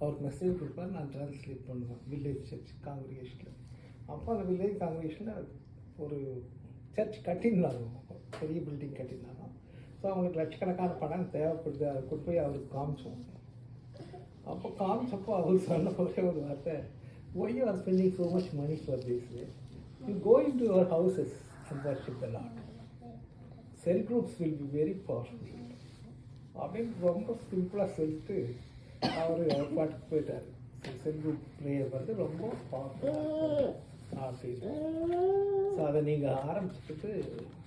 அவருக்கு மெசேஜ் கொடுப்பார், நான் ட்ரான்ஸ்லேட் பண்ணுவேன் வில்லேஜ் சர்ச் காங்கிரிகேஷனில். அப்போ அந்த வில்லேஜ் காங்கிரிகேஷனில் ஒரு சர்ச் கட்டியிருந்தாங்க, பெரிய பில்டிங் கட்டியிருந்தாங்க. ஸோ அவங்களுக்கு லட்சக்கணக்கான பணம் தேவைப்படுது, அதை கொண்டு போய் அவருக்கு காமிச்சோம். அப்போ காமிச்சப்போ அவர் சொன்ன ஒரே ஒரு வார்த்தை, why you are spending so much money for this? You go into your houses and worship the Lord. Cell groups will be very powerful. அப்படின்னு ரொம்ப சிம்பிளாக சொல்லிட்டு அவர் பாட்டுக்கு போயிட்டார். செல் குரூப் ப்ரேயர் வந்து ரொம்ப பவர்ஃபுல்லாக அப்படின்னு. ஸோ அதை நீங்கள் ஆரம்பிச்சுட்டு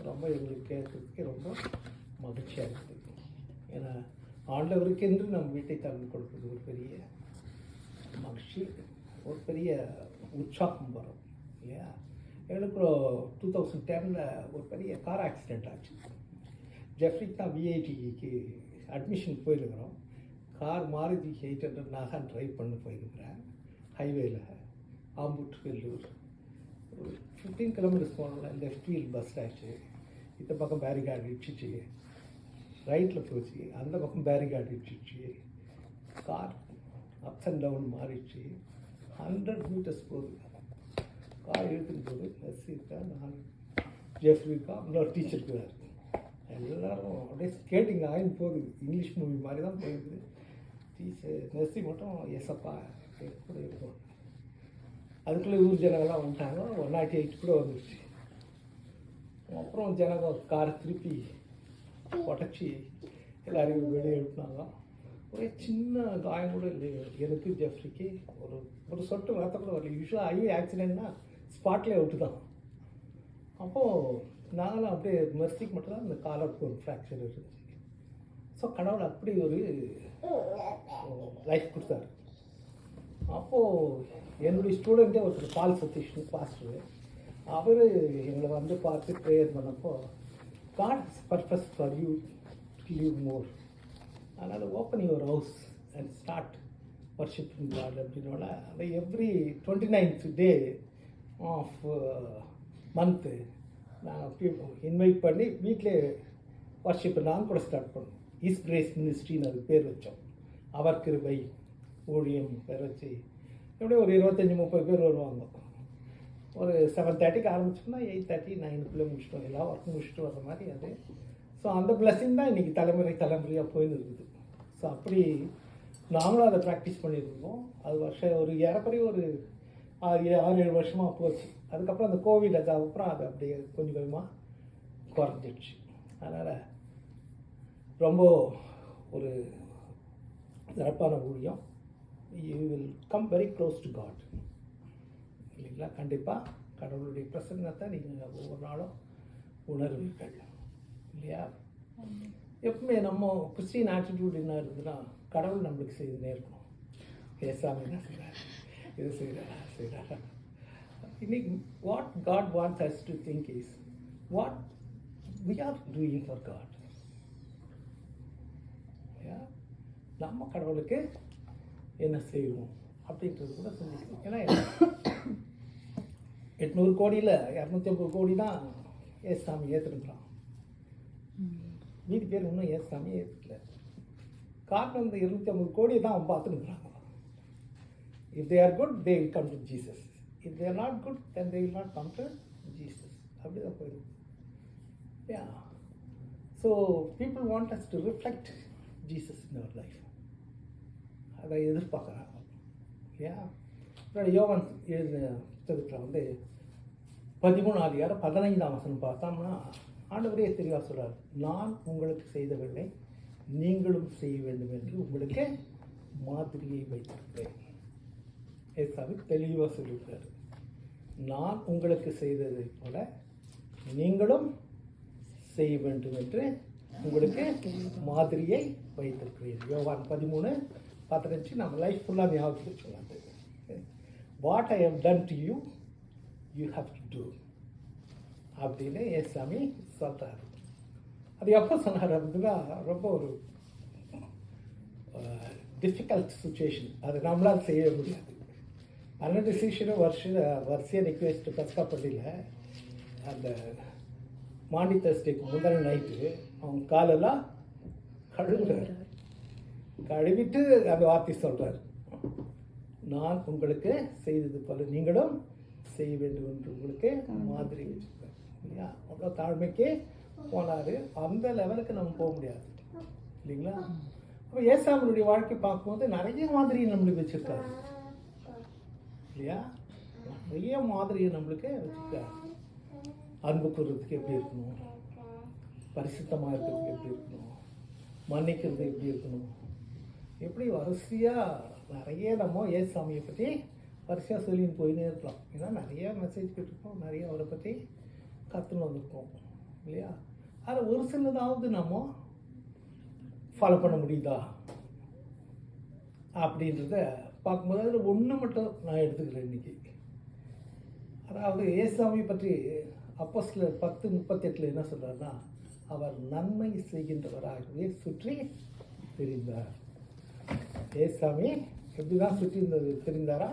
ரொம்ப எங்களுக்கு கேட்குறதுக்கு ரொம்ப மகிழ்ச்சியாக இருக்குது. ஏன்னா ஆண்டவருக்கென்று நம்ம வீட்டை திறந்து கொடுக்குறது ஒரு பெரிய மகிழ்ச்சி, ஒரு பெரிய உற்சாகம் வரும் இல்லையா. எனக்கு 2010 ஒரு பெரிய கார் ஆக்சிடெண்ட் ஆச்சு. ஜெஃப்ரிக்கு தான் விஐடிக்கு அட்மிஷன் போயிருக்கிறோம். கார் மாருதி 800 நான் ட்ரைவ் பண்ணி போயிருக்கிறேன். ஹைவேயில் ஆம்பூர் வெள்ளூர் ஒரு 15 கிலோமீட்டர்ஸ் போனோம்னா லெஃப்ட் வீல் பஸ் ஆச்சு. இந்த பக்கம் பேரிகார்டு இடிச்சிச்சு, ரைட்டில் போச்சு, அந்த பக்கம் பேரிகார்டு இடிச்சிச்சு. கார் அப்ஸ் அண்ட் டவுன் மாறிடுச்சு. 100 மீட்டர்ஸ் போகுது கார் எடுத்துகிட்டு போகுது. பஸ் இருக்கா, நான் ஜெஃப்ரி இருக்கா, இன்னொரு டீச்சர் இருக்கார். எல்லோரும் அப்படியே ஸ்கேட்டிங் ஆகி போகுது. இங்கிலீஷ் மூவி மாதிரி தான் போயிருக்குது. டீச்சர் நெர்சி மட்டும் எஸ்அப்பா எப்படி இருக்கும். அதுக்குள்ளே ஊர் ஜனங்கள்லாம் வந்துட்டாங்க. 108 கூட வந்துடுச்சு. அப்புறம் ஜனங்க காரை திருப்பி உடச்சி எல்லாரையும் வெளியே எழுப்பினாங்க. ஒரே சின்ன காயம் கூட இல்லை எனக்கு, ஜெஃப்ரிக்கு ஒரு சொட்டு ரத்தம் கூட வரல. யூஸ்வலாக ஹைவே ஆக்சிடென்ட்னா ஸ்பாட்லேயே விட்டு தான். அப்போது நாங்களும் அப்படியே மெர்சிக்கு மட்டும்தான் இந்த காலருக்கு ஒரு ஃப்ராக்சர் இருந்துச்சு. ஸோ கடவுள் அப்படி ஒரு லைஃப் கொடுத்தாரு. அப்போது என்னுடைய ஸ்டூடெண்ட்டே ஒருத்தர் பால் சதீஷ்னு பாஸ்டர், அவர் எங்களை வந்து பார்த்து ப்ரேயர் பண்ணப்போ, God has purpose for you to live more. அதனால் open your house and start worshipping God அப்படின்னோட அந்த every 29th day of month நான் இன்வைட் பண்ணி வீட்டிலே வர்ஷிப்பை நான் கூட ஸ்டார்ட் பண்ணோம். இஸ் கிரேஸ் மினிஸ்ட்ரின்னு அது பேர் வச்சோம். அவர் கிருபை ஊழியம் பேர் வச்சு எப்படியும் ஒரு 25-30 பேர் வருவாங்க. ஒரு 7:30க்கு ஆரம்பிச்சோம்னா 8:30 9க்குள்ளே முடிச்சிட்டோம். எல்லா ஒர்க்கும் முடிச்சுட்டு வர மாதிரி அது. ஸோ அந்த பிளஸிங் தான் இன்றைக்கி தலைமுறையாக போயின்னு இருக்குது. ஸோ அப்படி நாங்களும் அதை ப்ராக்டிஸ் பண்ணியிருந்தோம். அது வருஷம் ஒரு ஏறக்குறைய ஒரு 6-7 வருஷமாக போச்சு. அதுக்கப்புறம் அந்த கோவிட் அதுக்கப்புறம் அது அப்படியே கொஞ்சம் கொஞ்சமாக குறைஞ்சிடுச்சு. அதனால் ரொம்ப ஒரு சிறப்பான ஊழியம். You will come very close to God இல்லைங்களா. கண்டிப்பாக கடவுளுடைய பிரசன்னத்தை நீங்கள் ஒவ்வொரு நாளும் உணர்வீர்கள் இல்லையா. எப்பவுமே நம்ம கிறிஸ்டின் ஆட்டிடியூட் என்ன இருக்குதுன்னா, கடவுள் நம்மளுக்கு செய்துனே இருக்கணும். ஏசாமி என்ன செய்கிறார், இது செய்கிறாரா. இன்னைக்கு what God wants us to think is what we are doing for God. நம்ம கடவுளுக்கு என்ன செய்வோம் அப்படின்றது கூட சிந்திக்கணும். ஏன்னா 800 கோடியில் 250 கோடி தான் ஏசாமி ஏற்றுக்கிறான். மீதி பேர் இன்னும் ஏசாமியே ஏற்றுக்கல. காரணம் இந்த 250 கோடியை தான் அவன் பார்த்துருக்குறாங்க. If they are good, they will come to Jesus. If they are not good, then they will not come to Jesus. அப்படிதான் போயிடும். Yeah. So people want us to reflect Jesus in our life. அதை எதிர்பார்க்குறாங்க. Yeah. யோவான் எழுதின புத்தகத்தில் வந்து 13:15 பார்த்தோம்னா ஆண்டவரே தெளிவாக சொல்கிறார், நான் உங்களுக்கு செய்தவர்களை நீங்களும் செய்ய வேண்டும் என்று உங்களுக்கு மாதிரியை வைத்திருக்கிறேன். ஏசாமி தெளிவாக சொல்லியிருக்காரு, நான் உங்களுக்கு செய்ததை போல நீங்களும் செய்ய வேண்டும் என்று உங்களுக்கு மாதிரியை வைத்திருக்கிறேன். யோவான் 13:15 நம்ம லைஃப் ஃபுல்லாக ஞாபகம் சொல்லாது. What I have done to you, you have to do அப்படின்னு ஏசாமி சொல்கிறார். அது எப்போ சொன்னார் அப்படின்னா, ரொம்ப ஒரு டிஃபிகல்ட் சுச்சுவேஷன், அது நம்மளால் செய்ய முடியாது. 12 சீஷனும் வரிசையாக நிற்க வச்சுட்டு கஷ்டப்படல. அந்த மாண்டி தேர்ஸ்டேக்கு முதல் நைட்டு அவங்க காலெல்லாம் கழுவிட்டு அந்த வார்த்தை சொல்கிறார், நான் உங்களுக்கு செய்தது போல நீங்களும் செய்ய வேண்டும் என்று உங்களுக்கு மாதிரி வச்சுருக்கேன் இல்லையா. அவ்வளோ தாழ்மைக்கு போனார். அந்த லெவலுக்கு நம்ம போக முடியாது இல்லைங்களா. அப்போ ஏசாமியுடைய வாழ்க்கை பார்க்கும்போது நிறைய மாதிரி நம்மளுக்கு வச்சுருக்காரு இல்லையா. நிறைய மாதிரி நம்மளுக்கு வச்சுருக்காரு. அன்பு கூறுறதுக்கு எப்படி இருக்கணும், பரிசுத்தமாக இருக்கிறதுக்கு எப்படி இருக்கணும், மன்னிக்கிறது எப்படி இருக்கணும், எப்படி வரிசையாக நிறைய நம்ம ஏசாமியை பற்றி வரிசையாக சொல்லின்னு போயினே இருக்கலாம். ஏன்னா நிறைய மெசேஜ் கேட்டிருக்கோம், நிறைய அவரை பற்றி கற்றுன்னு வந்திருக்கோம் இல்லையா. அதில் ஒரு சிலதாவது நம்ம ஃபாலோ பண்ண முடியுதா அப்படின்றத பார்க்கும்போது அதில் ஒன்று மட்டும் நான் எடுத்துக்கிறேன் இன்றைக்கி. அதாவது ஏசாமியை பற்றி அப்போஸ்தலர் 10:38 என்ன சொல்கிறாருன்னா, அவர் நன்மை செய்கின்றவராகவே சுற்றி திரிந்தார். ஏசாமி எப்படி தான் சுற்றி திரிந்தாரா,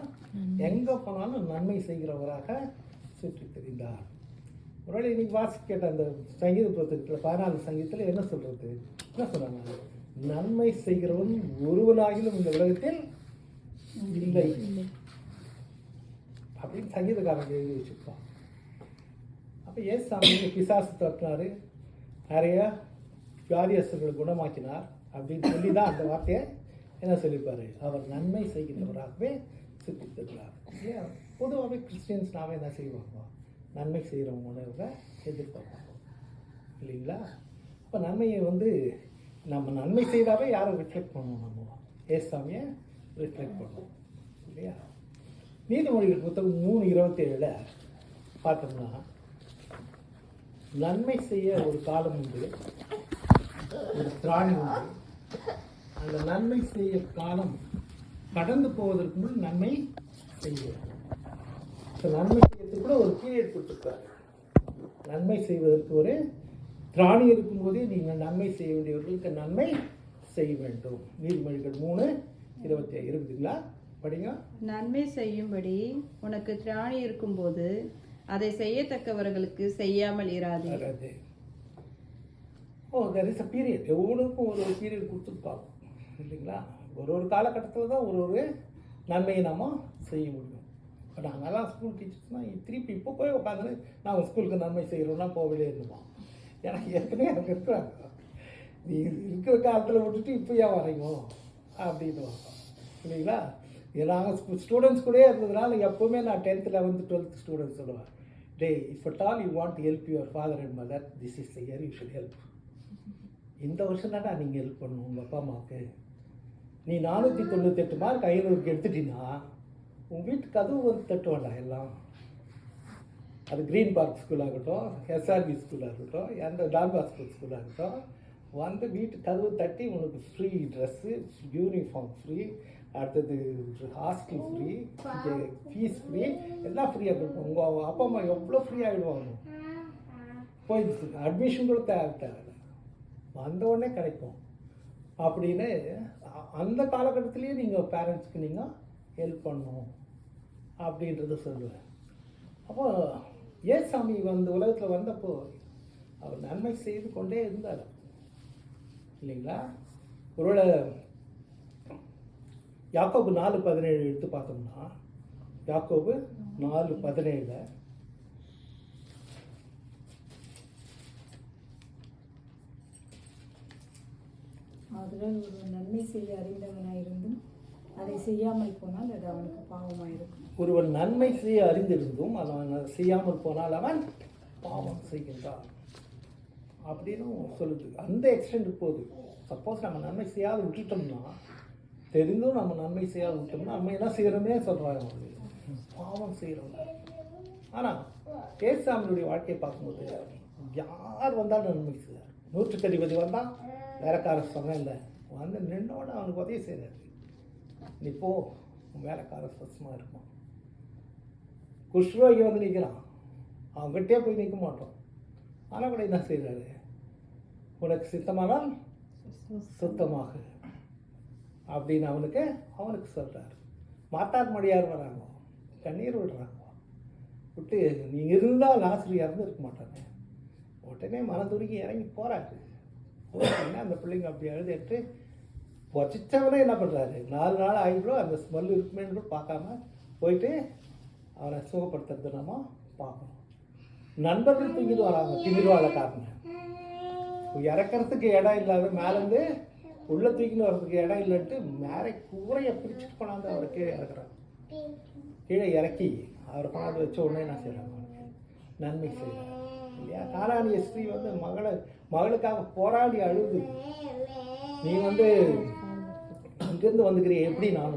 எங்கே போனாலும் நன்மை செய்கிறவராக சுற்றி திரிந்தார். ஒருவேளை இன்னைக்கு வாசி கேட்ட அந்த சங்கீத புத்தகத்தில் 14 சங்கீதத்தில் என்ன சொல்கிறது, என்ன சொல்கிறாங்க, நன்மை செய்கிறவன் ஒருவனாகிலும் இந்த உலகத்தில் இல்லை அப்படின்னு சங்கீதக்காரங்க எழுதி வச்சுருப்பான். அப்போ ஏசாமி பிசாசு தட்டினார், நிறைய வியாதியஸ்தர்களை குணமாக்கினார் அப்படின்னு சொல்லி தான் அந்த வார்த்தையை என்ன சொல்லியிருப்பார், அவர் நன்மை செய்கின்றவராகவே சுற்றி தருகிறார். ஏன் பொதுவாகவே கிறிஸ்டியன்ஸ் நாம என்ன செய்வாங்க, நன்மை செய்கிறவங்க எதிர்பார்ப்பாங்க இல்லைங்களா. அப்போ நன்மையை நம்ம நன்மை செய்தாவே யாரை ரிஃப்ளெக்ட் பண்ணுவோம், நம்ம ஏசாமியை ரிஃப்ளெக்ட் பண்ணுவோம் இல்லையா. நீதிமொழிகள் புத்தகம் 3:27 பார்த்தோம்னா, நன்மை செய்ய ஒரு காலம் உண்டு, ஒரு திராணி உண்டு. அந்த நன்மை செய்ய காலம் கடந்து போவதற்கு முன் நன்மை செய்ய, நன்மை செய்யறதுக்கு கூட ஒரு பீரியட் கொடுத்துருக்காரு. நன்மை செய்வதற்கு ஒரு திராணி இருக்கும்போதே நீங்கள் நன்மை செய்ய வேண்டியவர்களுக்கு நன்மை செய்ய வேண்டும். நீதிமொழிகள் 3:27 இருக்குதுங்களா, படிங்க. நன்மை செய்யும்படி உனக்கு திராணி இருக்கும்போது அதை செய்யத்தக்கவர்களுக்கு செய்யாமல் இராது. there is a period. எவ்வளோக்கும் ஒரு பீரியட் கொடுத்துருப்பாங்க இல்லைங்களா. ஒரு காலகட்டத்தில் தான் ஒரு நன்மையை நம்ம செய்ய முடியும். பட் நாங்கள்லாம் ஸ்கூல் டீச்சர்ஸ்னால் திருப்பி இப்போ போய் உட்காந்து நாங்கள் ஸ்கூலுக்கு நன்மை செய்கிறோம்னா போகவே இருந்தோம். எனக்கு ஏற்கனவே எனக்கு இருக்கிறாங்க, நீ இருக்கிற காலத்தில் விட்டுட்டு இப்போ ஏன் வரைங்க அப்படின்னு இல்லைங்களா. நாங்கள் ஸ்டூடெண்ட்ஸ் கூட இருந்ததுனால எப்போவுமே நான் 10th 11th 12th ஸ்டூடெண்ட்ஸ் சொல்லுவேன், day if at all you want to help your father and mother, this is the year you should help. இந்த வருஷம் தானே நீங்கள் ஹெல்ப் பண்ணணும் உங்கள் அப்பா அம்மாவுக்கு. நீ 498 மார்க் 500க்கு எடுத்துட்டீங்கன்னா உங்கள் வீட்டுக்கு கதவு தட்டு வேண்டாம் எல்லாம். அது க்ரீன் பார்க் ஸ்கூலாகட்டும், எஸ்ஆர்பி ஸ்கூலாகட்டும், எந்த டான்பாஸ்கோ ஸ்கூலாகட்டும், வீட்டு கதவு தட்டி உனக்கு ஃப்ரீ ட்ரெஸ்ஸு, யூனிஃபார்ம் ஃப்ரீ, அடுத்தது ஹாஸ்டல் ஃப்ரீ, ஃபீஸ் ஃப்ரீ, எல்லாம் ஃப்ரீயாக கொடுப்போம். உங்கள் அப்பா அம்மா எவ்வளோ ஃப்ரீ ஆகிடுவாங்க. போய் அட்மிஷன் கூட தேவை வந்த உடனே கிடைக்கும் அப்படின்னு அந்த காலகட்டத்திலேயே நீங்கள் பேரண்ட்ஸ்க்கு நீங்கள் ஹெல்ப் பண்ணணும் அப்படின்றத சொல்லுவேன். அப்போ ஏசாமி உலகத்தில் வந்தப்போ அவர் நன்மை செய்து கொண்டே இருந்தார் இல்லைங்களா. ஒருவேளை யாக்கோபு 4:17 எடுத்து பார்த்தோம்னா, யாக்கோபு 4:17 ஆதலால் ஒருவன் நன்மை செய்ய அறிந்தவனாயிருந்தும் அதை செய்யாமல் போனால் அது அவனுக்கு பாவமாயிருக்கும். ஒருவன் நன்மை செய்ய அறிந்திருந்தும் அவன் செய்யாமல் போனால் அவன் பாவம் செய்கின்றான் அப்படின்னு சொல்லுது. அந்த எக்ஸ்டெண்ட் போகுது. சப்போஸ் நம்ம நன்மை செய்யாத விட்டுட்டோம்னா, தெரிந்தும் நம்ம நன்மை செய்யாத விட்டோம்னா நம்ம என்ன செய்கிறோமே சொல்கிறாங்க, பாவம் செய்கிறோம். ஆனால் ஏசாமியுடைய வாழ்க்கையை பார்க்கும்போது யார் வந்தாலும் நன்மை செய்வார். 100 வந்தால் வேலைக்கார சொன்ன இல்லை நின்னோட அவனுக்கு உதவி செய்கிறார். நீ போ, உன் வேலைக்கார சஸ்மாக இருப்பான். குஷ்ரோகி நிற்கிறான், அவங்ககிட்டே போய் நிற்க மாட்டோம். ஆனால் கூட என்ன செய்கிறாரு, உனக்கு சித்தமானால் சுத்தமாக அப்படின்னு அவனுக்கு சொல்கிறார். மாட்டார் மொழியார் வராங்க, கண்ணீர் விடுறாங்க. விட்டு நீங்கள் இருந்தால் ஆசிரியர் இருந்து இருக்க மாட்டாங்க. உடனே மனதுருகி இறங்கி போகிறாரு. அந்த பிள்ளைங்க அப்படி எழுதிட்டு வச்சிச்சவனே என்ன பண்ணுறாரு, 4 நாள் ஆகிடும் அந்த ஸ்மெல் இருக்குமேன்னு கூட பார்க்காம போயிட்டு அவனை சுகப்படுத்துறது நம்ம பார்க்கணும். நண்பர்கள் தூக்கிட்டு வராங்க திமிர்வாதக்காரங்க, இறக்கிறதுக்கு இடம் இல்லாத மேலேருந்து உள்ளே தூக்கின்னு வர்றதுக்கு இடம் இல்லைன்ட்டு மேலே கூரையை பிரிச்சுட்டு கொண்டாந்து அவரை கீழே இறக்குறாங்க. கீழே இறக்கி அவரை கொண்டாந்து வச்ச உடனே என்ன செய்கிறாங்க, நன்மை செய்கிறாங்க இல்லையா. கானானிய ஸ்திரீ வந்து மகளுக்காக போராடி அழுது, நீ வந்து இங்கேருந்து வந்துக்கிறிய, எப்படி நான்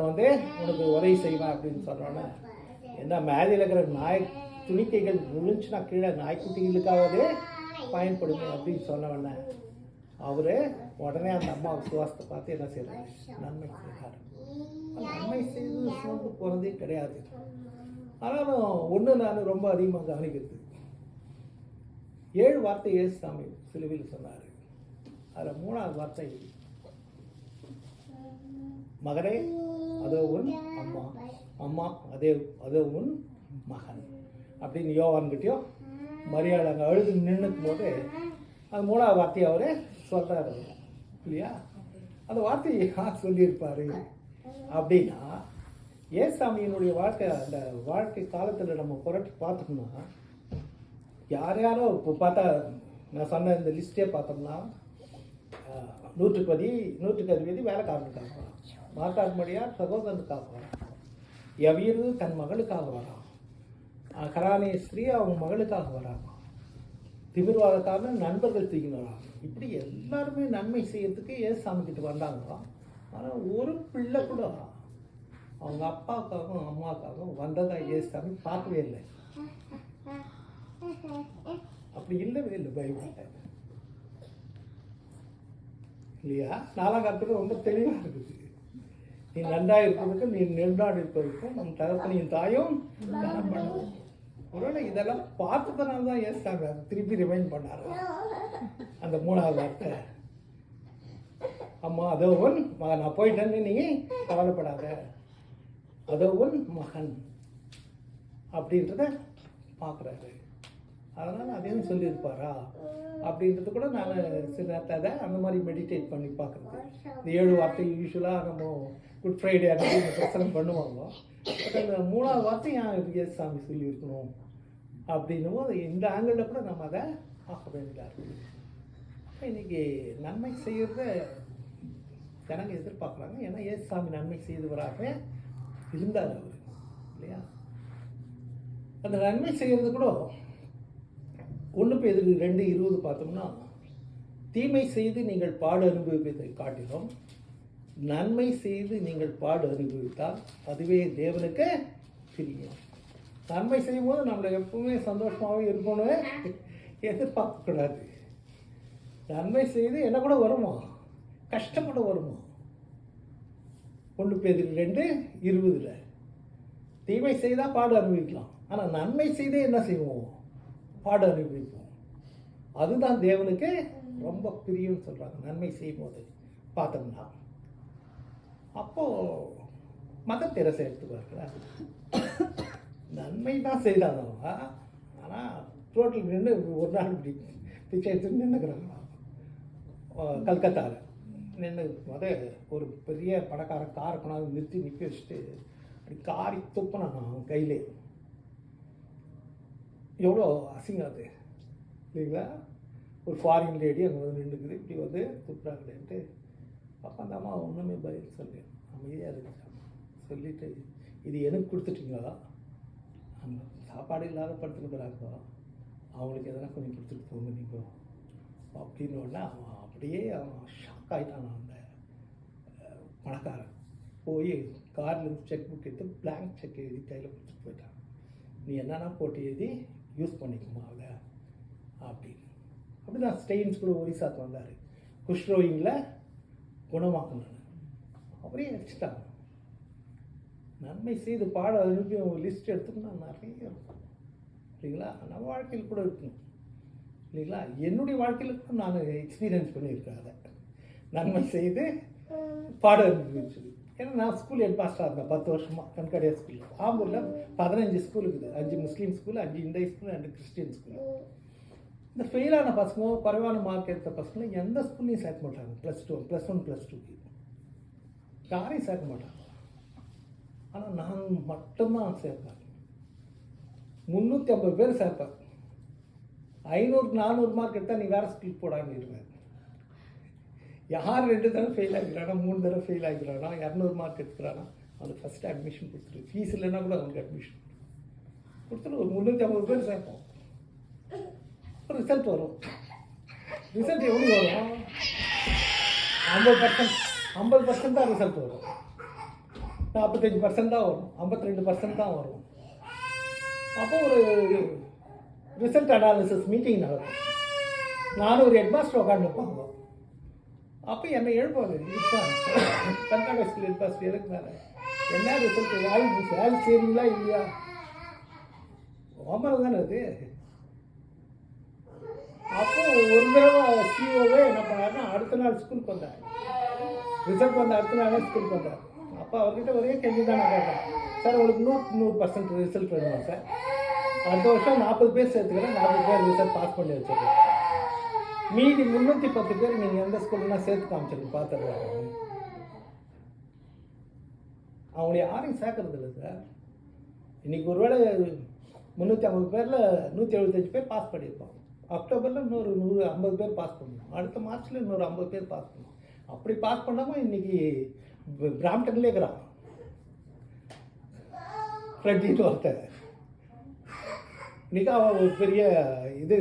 உனக்கு உதவி செய்வேன் அப்படின்னு சொல்கிறோன்னே, என்ன மேலையில் இருக்கிற நாய் துணிக்கைகள் விழுந்துச்சுன்னா கீழே நாய்க்குட்டிகளுக்காகவே பயன்படுமே அப்படின்னு சொன்னவொடனே அவர் உடனே அந்த அம்மா விசுவாசத்தை பார்த்து என்ன செய்கிறாரு, நன்மை செய்கிறார். நன்மை செய்து சூழ்ந்து போகிறதே கிடையாது. ஆனாலும் ஒன்று நான் ரொம்ப அதிகமாக கவனிக்கிறது, 7 வார்த்தை இயேசுசாமி சிலுவையில் சொன்னார். அதில் 3ஆவது வார்த்தை, மகனே அதோ உன் அம்மா, அம்மா அதோ உன் மகன் அப்படின்னு யோவான்கிட்டயோ மரியாதை அங்கே அழுது நின்றுக்கும் போது அது 3ஆவது வார்த்தையை அவர் சொல்கிறாரு இல்லையா. அந்த வார்த்தையை யார் சொல்லியிருப்பார் அப்படின்னா, ஏசாமியினுடைய அந்த வாழ்க்கை காலத்தில் நம்ம புரட்டி பார்த்தோம்னா, யாரோ இப்போ பார்த்தா நான் சொன்ன இந்த லிஸ்ட்டே பார்த்தோம்னா, 100க்கு அதிபதி வேலைக்காரனுக்காக வரான், மாத்தாத்மடியார் சகோதரனுக்காக வரான், யவீரு தன் மகளுக்காக வரான், கரானே ஸ்ரீ அவங்க மகளுக்காக வராங்க, திமிர்வாதக்காரன் நண்பர்கள் தூக்கின்னு வராங்க. இப்படி எல்லாருமே நன்மை செய்யறதுக்கு ஏசாமி கிட்ட வந்தாங்க. ஆனால் ஒரு பிள்ளை கூட அவங்க அப்பாவுக்காகவும் அம்மாவுக்காகவும் வந்ததாக ஏசாமி பார்க்கவே இல்லை. அப்படி இல்லவே இல்லை பைபிள் இல்லையா. 4ஆம் காலத்துக்கு ரொம்ப தெளிவாக இருக்குது, நீ நன்றாக இருப்பதற்கும் நீ நெடுநாடு இருப்பதற்கும் நம் தகப்பனையும் தாயும் தனம் பண்ணுவோம். ஒருவேளை இதெல்லாம் பார்த்ததுனால தான் ஏசாமி அதை திருப்பி ரிமைண்ட் பண்ணார். அந்த 3ஆவது வார்த்தை, அம்மா அதோ உன் மகன், நான் போயிட்டேன்னு நீ கவலைப்படாத, அதோ உன் மகன் அப்படின்றத பார்க்குறாரு. அதனால் அதையும் சொல்லியிருப்பாரா அப்படின்றது கூட நான் சில நேரத்தை அந்த மாதிரி மெடிடேட் பண்ணி பார்க்குறது. இந்த 7 வார்த்தை யூஸ்வலாக நம்ம குட் ஃப்ரைடே அப்படின்னு பிரச்சனை பண்ணுவாங்க. பட் அந்த 3ஆவது வார்த்தை ஏன் ஏசாமி சொல்லியிருக்கணும் அப்படின்னும் போது இந்த ஆங்கிளில் கூட நம்ம அதை பார்க்க வேண்டியதாக இருக்குது. இன்றைக்கி நன்மை செய்கிறத ஜனங்க எதிர்பார்க்குறாங்க. ஏன்னா ஏசாமி நன்மை செய்தவராக இருந்தார் அவர் இல்லையா. அந்த நன்மை செய்கிறது கூட 1 பேதுரு 2:20 பார்த்தோம்னா, தீமை செய்து நீங்கள் பாடு அனுபவிப்பதை காட்டிலும் நன்மை செய்து நீங்கள் பாடு அனுபவித்தால் அதுவே தேவனுக்கு பிரியம். நன்மை செய்யும் போது நம்மளை எப்பவுமே சந்தோஷமாகவே இருக்கணும்னு எதிர்பார்க்கக்கூடாது. நன்மை செய்து என்ன கூட வருமா, கஷ்டப்பட வருமா. 1 பேதுரு 2:20 தீமை செய்தால் பாடு அனுபவிக்கலாம், ஆனால் நன்மை செய்தே என்ன செய்வோம், பாடு அனுபவிப்போம். அதுதான் தேவனுக்கு ரொம்ப பிரியம்னு சொல்கிறாங்க. நன்மை செய்யும் போது பார்த்தோம்னா, அப்போது மதர் தெரசா எடுத்துக்குவார்களா, நன்மை தான் செய்தாங்க. ஆனால் ரோட்டில் நின்று ஒரு நாள் இப்படி பிச்சை எடுத்து நின்றுக்கிறாங்களா கல்கத்தாவில் நின்று ஒரு பெரிய பணக்கார காரை கொண்டாந்து நிறுத்தி வச்சுட்டு அப்படி காரி துப்பினாங்க அவன் கையிலே. எவ்வளோ அசிங்கம் அது இல்லைங்களா. ஒரு ஃபாரின் லேடி அங்கே வந்து நின்றுக்குது, இப்படி வந்து துப்புறாங்களேன்ட்டு. அப்போ அந்த அம்மா ஒன்றுமே பதில் சொல்லி அமைதியாக இருந்துச்சாங்க. சொல்லிவிட்டு, இது எனக்கு கொடுத்துட்டீங்களா, அந்த சாப்பாடு இல்லாத படுத்துருக்குறாங்க, அவங்களுக்கு எதனா கொஞ்சம் கொடுத்துட்டு போங்க நீங்கள் அப்படின்னு. உடனே அவன் அப்படியே ஷாக் ஆகிட்டான். அந்த பணக்காரன் போய் கார்லேருந்து செக் புக் எடுத்து பிளாங்க் செக் எழுதி கையில் கொடுத்துட்டு போயிட்டான். நீ என்னென்னா போட்டு எழுதி யூஸ் பண்ணிக்குமா அவளை அப்படின்னு. அப்படி தான் ஸ்டெயின்ஸ் கூட ஒரிசாக்கு வந்தார், குஷ்ரோயிங்கில் குணமாக்கணும். அப்படியே அடிச்சிட்டாங்க. நன்மை செய்து பாட அனுப்பி அவங்க லிஸ்ட் எடுத்தோம்னா நிறைய இருக்கும் இல்லைங்களா. நம்ம வாழ்க்கையில் கூட இருக்கணும் இல்லைங்களா. என்னுடைய வாழ்க்கையில் கூட நான் எக்ஸ்பீரியன்ஸ் பண்ணியிருக்கேன் அதை, நன்மை செய்து பாட அனுப்பிச்சது. ஏன்னா நான் ஸ்கூல் ஹெட் மாஸ்டராக இருந்தேன் 10 வருஷமாக கண்காடியா ஸ்கூலில். ஆம்பூரில் 15 ஸ்கூல் இருக்குது, 5 முஸ்லீம் ஸ்கூல், 5 இந்திய ஸ்கூல், 2 கிறிஸ்டியன் ஸ்கூல். இந்த ஃபெயிலான பசங்க, குறைவான மார்க் எடுத்த பசங்களை எந்த ஸ்கூல்லையும் சேர்க்க மாட்டாங்க. +1 +2க்கு யாரையும் சேர்க்க மாட்டாங்க. ஆனால் நான் மட்டும்தான் சேர்ப்பேன். 350 பேர் சேர்ப்பேன். 500-400 மார்க் எடுத்தால் நீ வேறு ஸ்கூலுக்கு போடாங்கிடுவேன். யார் 2 தடவை ஃபெயில் ஆகிக்கிறானா, 3 தடவை ஃபெயில் ஆகிக்கிறானா, 200 மார்க் எடுத்துக்கிறானா, அவனுக்கு ஃபஸ்ட்டு அட்மிஷன் கொடுத்துரு. ஃபீஸ் இல்லைன்னா கூட அவனுக்கு அட்மிஷன் கொடுத்துட்டு ஒரு 350 பேர் சேர்ப்போம். ஒரு ரிசல்ட் வரும். ரிசல்ட் எவ்வளோ வரும்? 50% தான் ரிசல்ட் வரும். 45% தான் வரும். 52% தான் வரும். அப்போ ஒரு ரிசல்ட் அனாலிசிஸ் மீட்டிங் நடக்கும். நானும் ஒரு ஹெட்மாஸ்டர் உட்காந்துருப்பாங்க. அப்போ என்னை எழுப்பாங்க, இதுதான் கர்நாடக ஸ்கூல் ஹெட்மாஸ்டர் எதுக்கு மேலே என்ன ரிசல்ட் வேலை செய்றீங்களா இல்லையா? ஓமரம் தானே அது. அப்போ ஒரு தடவை சிஓவே என்ன பண்ணாருன்னா அடுத்த நாள் ஸ்கூலுக்கு வந்தார். ரிசல்ட் வந்த அடுத்த நாளே ஸ்கூலுக்கு வந்தார். அப்போ அவர்கிட்ட ஒரே கேள்வி தான் நான் கேட்டேன், சார் உங்களுக்கு 100% ரிசல்ட் வேணுமா சார்? அடுத்த வருஷம் 40 பேர் சேர்த்துக்கிறேன், 40 பேர் ரிசல்ட் பாஸ் பண்ணி வச்சிருக்கேன். மீதி 310 பேர் நீங்கள் எந்த ஸ்கூல்லாம் சேர்த்து காமிச்சிருக்கு பார்த்துடுறாங்க. அவங்களை யாரையும் சேர்க்கறது இல்லை சார். இன்றைக்கி ஒருவேளை 350 பேரில் 175 பேர் பாஸ் பண்ணியிருப்பாங்க. அக்டோபரில் இன்னொரு 150 பேர் பாஸ் பண்ணணும். அடுத்த மார்ச்சில் இன்னொரு 50 பேர் பாஸ் பண்ணணும். அப்படி பாஸ் பண்ணாமல் இன்றைக்கி பிராம்டன்லேயே இருக்கிறான் ஃப்ரெட்டின்னு ஒருத்தர். இன்றைக்கி அவன் ஒரு பெரிய இது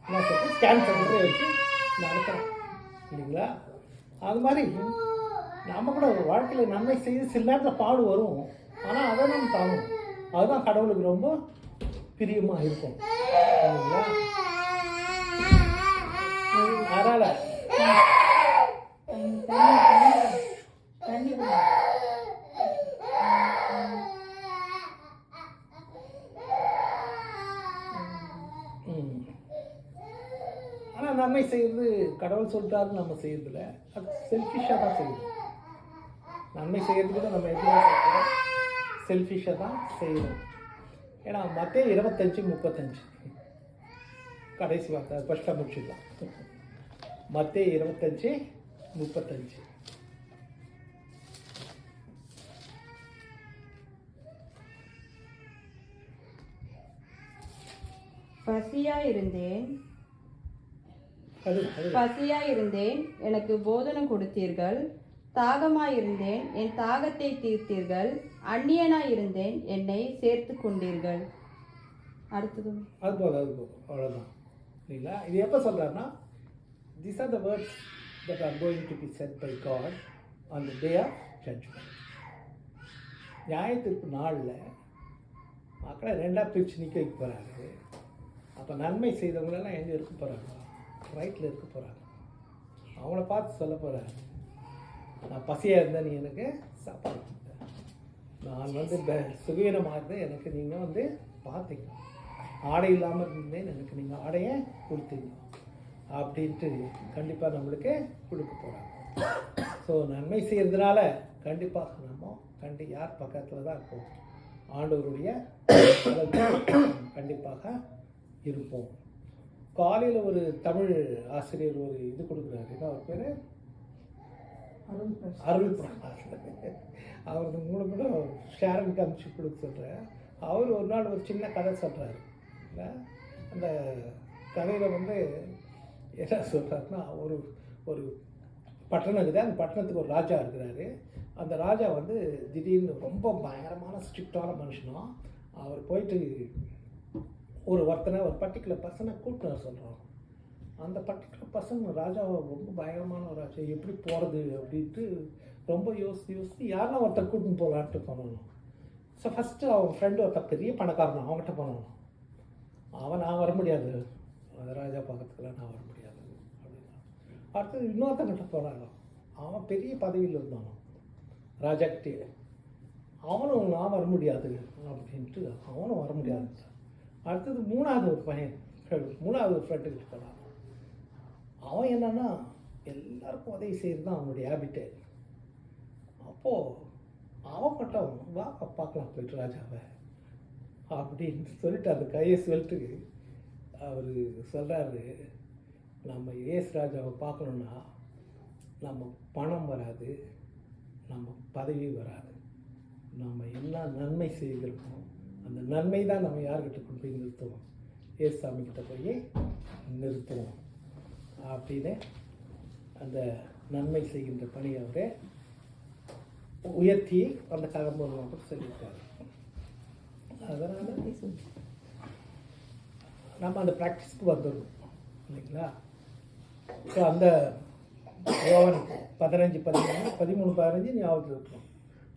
என்ன சொல்கிறேன் ஸ்கேன் சென்டரே வச்சு நடத்துகிறான் இல்லைங்களா? அது மாதிரி நம்ம கூட வாழ்க்கையில் நன்மை செய்து சில நேரத்தில் பாடு வரும். ஆனால் அதை நம்ம தாங்கும். அதுதான் கடவுளுக்கு ரொம்ப பிரியமாக இருக்கும் இல்லைங்களா? அதனால் தண்ணி ஆனால் நன்மை செய்கிறது கடவுள் சொல்லிட்டாரு நம்ம செய்யறதில்ல, அது செல்ஃபிஷாக தான் செய்யணும். நன்மை செய்கிறதுக்கு நம்ம எப்படி செல்ஃபிஷாக தான் செய்யணும். ஏன்னா மத்தேயு 25:35 கடைசி வார்த்தை ஃபஸ்ட்டாக முடிச்சுக்கலாம். மத்தேயு 25:35 பசியாயிருந்தேன் எனக்கு போதனம் கொடுத்தீர்கள், தாகமாயிருந்தேன் என் தாகத்தை தீர்த்தீர்கள், அந்நியனாயிருந்தேன் என்னை சேர்த்து கொண்டீர்கள். அடுத்தது அது போதும் அவ்வளோதான் இல்லைங்களா? இது எப்போ சொல்கிறாருன்னா, these are the words that are going to be said by God on the day of judgment. நியாயத்தீர்ப்பு நாளில் மக்களை 2ஆக பிரித்து நிற்க வைக்க போகிறாரு. அப்போ நன்மை செய்தவங்களெல்லாம் எங்கே இருக்க போகிறாங்க? ரைட்டில் இருக்க போகிறாங்க. அவங்கள பார்த்து சொல்ல போகிறாரு, நான் பசியாக இருந்தேன் நீ எனக்கு சாப்பாடு கொடுத்த, நான் சுவீனமாக இருந்தேன் எனக்கு நீங்கள் பார்த்தீங்க, ஆடை இல்லாமல் இருந்தேன் எனக்கு நீங்கள் ஆடையை கொடுத்தீங்க அப்படின்ட்டு கண்டிப்பாக நம்மளுக்கு கொடுக்க போகிறாங்க. ஸோ நன்மை செய்கிறதுனால கண்டிப்பாக நம்ம யார் பக்கத்தில் தான் இருப்போம்? ஆண்டவருடைய கண்டிப்பாக இருப்போம். காலையில் ஒரு தமிழ் ஆசிரியர் ஒரு இது கொடுக்குறாரு, அவர் பேர் அருள் பிரகாஷ். அவரது மூலமாக ஷேரன் காமிச்சு கொடுக்க சொல்கிறேன். அவர் ஒரு நாள் ஒரு சின்ன கதை சொல்கிறாரு. அந்த கதையில் என்ன சொல்கிறாருன்னா, ஒரு பட்டணம் இருக்குது. அந்த பட்டணத்துக்கு ஒரு ராஜா இருக்கிறாரு. அந்த ராஜா திடீர்னு ரொம்ப பயங்கரமான ஸ்ட்ரிக்டான மனுஷனா. அவர் போயிட்டு ஒரு பர்டிகுலர் பர்சனை கூட்டினார் சொல்கிறோம். அந்த பர்டிகுலர் பர்சன் ராஜாவை ரொம்ப பயங்கரமான ஒரு ராஜா, எப்படி போகிறது அப்படின்ட்டு ரொம்ப யோசித்து யாருன்னா ஒருத்தர் கூட்டின்னு போகலான்ட்டு பண்ணணும். ஸோ ஃபஸ்ட்டு அவன் ஃப்ரெண்டு ஒருத்தர் பெரிய பணக்காரன், அவங்ககிட்ட பண்ணணும். நான் வர முடியாது, ராஜா பக்கத்துக்குலாம் நான் வர முடியாது அப்படின்னா. அடுத்தது இன்னொருத்தங்கிட்ட போனாங்க, அவன் பெரிய பதவியில் இருந்தான் ராஜாக்கிட்டே. அவனும் நான் வர முடியாது அப்படின்ட்டு அவனும் வர முடியாது. அடுத்தது மூணாவது ஒரு ஃப்ரெண்டுக்கிட்ட போனான். அவன் என்னன்னா எல்லாருக்கும் உதவி செய்கிறது தான் அவனுடைய ஹேபிட்டே. அப்போது அவன் மட்டும் வா பார்க்கலாம் போயிட்டு ராஜாவை அப்படின்னு சொல்லிட்டு அந்த கையை சொல்லிட்டு அவர் சொல்கிறாரு, நம்ம ஏஸ் ராஜாவை பார்க்கணுன்னா நம்ம பணம் வராது, நம்ம பதவி வராது, நம்ம என்ன நன்மை செய்கிறோமோ அந்த நன்மை தான் நம்ம யார்கிட்ட கொண்டு போய் நிறுத்துவோம், ஏசாமி கிட்ட போய் நிறுத்துவோம் அப்படின்னு அந்த நன்மை செய்கின்ற பணி அவரே உயர்த்தி அந்த கலம்பூர்மா கூட சொல்லியிருக்காரு. அதனால் நம்ம அந்த ப்ராக்டிஸ்க்கு வந்துடணும் இல்லைங்களா? ஸோ அந்த யோவான் 15:13 ஞாபகத்தில் இருக்கணும்.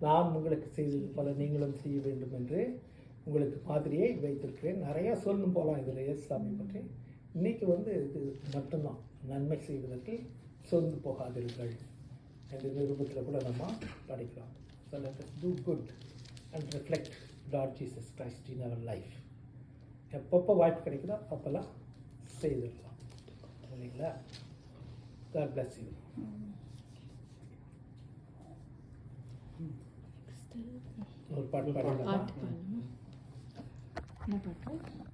நான் உங்களுக்கு செய்தது போல நீங்களும் செய்ய வேண்டும் என்று உங்களுக்கு மாதிரியே வைத்திருக்கிறேன். நிறையா சொல்லணும் போகலாம் இதில் ஏசாமி பற்றி. இன்றைக்கி இது மட்டும்தான், நன்மை செய்வதற்கு சொந்து போகாதீர்கள் என்ற நிருபத்தில் கூட நம்ம படிக்கலாம். So let us do good and reflect Lord Jesus Christ in our life. எப்பப்போ வாய்ப்பு கிடைக்குதோ அப்போல்லாம் செய்திடலாம் இல்லைங்களா? God bless you. ஒரு பாட்டு பாடலாமா? என்ன பாட்டு?